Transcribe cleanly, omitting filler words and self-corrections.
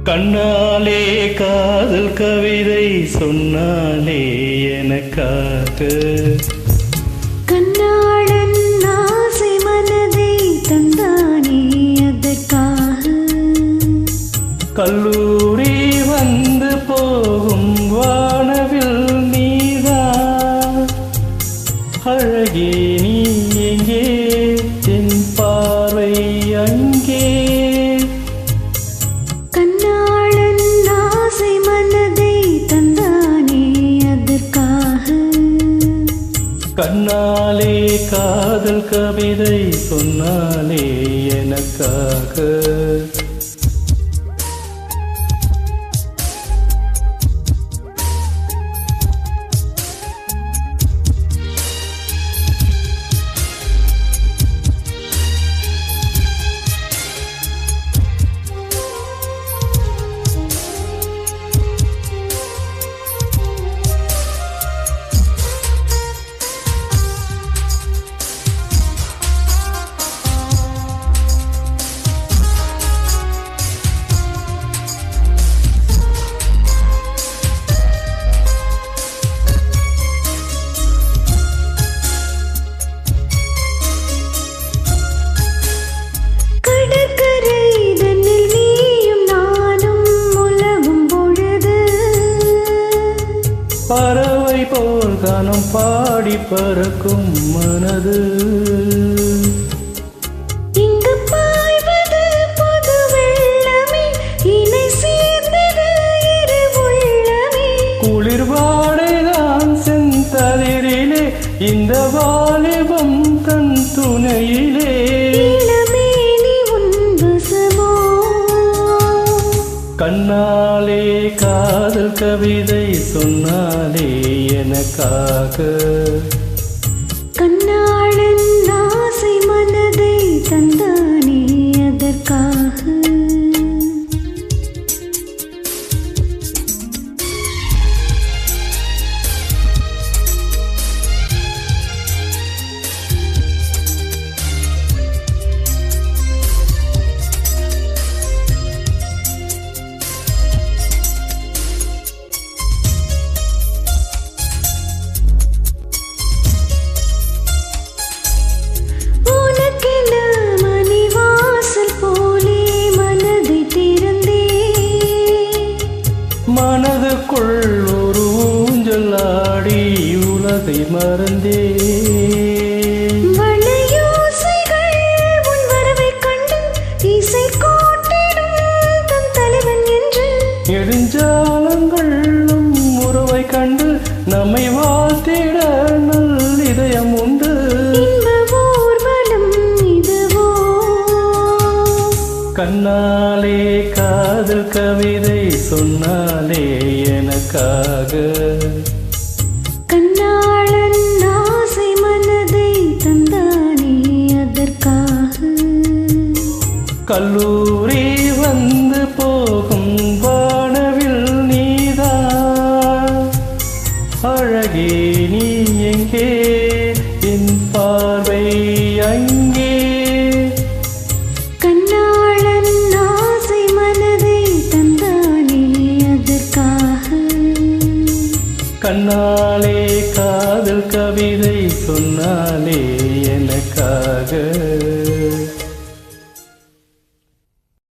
கண்ணாலே காதல் கவிதை சொன்னாலே எனக்காக கண்ணாளன் ஆசை மனதை தந்தானே அதற்காக கல்லூரி வந்து போகும் வானவில் நீதான் அழகே நீ எங்கே என் பார்வை அங்கே கண்ணாளன் ஆசை மனதை தந்தானே அதற்காக கண்ணாலே காதல் கவிதை சொன்னாலே எனக்காக பறவை போல் கானம் பாடி பறக்கும் மனது இங்கு பாய்வது புது வெள்ளமே இணை சேர்ந்தது இரு உள்ளமே குளிர் வாடைதான் செந்தளிரிலே இந்த வாலிபம் தன் துணையிலே இளமேனி உன் வசமோ கண்ணாலே காதல் கவிதை சொன்னாலே எனக்காக கண்ணாளன் ஆசை மனதை தந்தானே அதற்காக மனதுக்குள் ஒரு ஊஞ்சல் ஆடி உலகை மறந்தே வளையோசைகள் உன் வரவைக் கண்டு இசை கோட்டிடும் தன் தலைவன் என்று நெடுஞ்சாலங்கள் உறவை கண்டு நம்மை வாழ்த்திட நல் இதயம் உண்டு இன்ப ஊர்வலம் இதுவோ கண்ணாலே காதல் கவிதை சொன்னாலே எனக்காக கண்ணாளன் ஆசை மனதை தந்தானே அதற்காக கல்லூரி வந்து போகும் வானவில் நீதான் அழகே நீ எங்கே என் பார்வை அங்கே கண்ணாளன் ஆசை மனதை தந்தானே அதற்காக கண்ணாலே காதல் கவிதை சொன்னாலே எனக்காக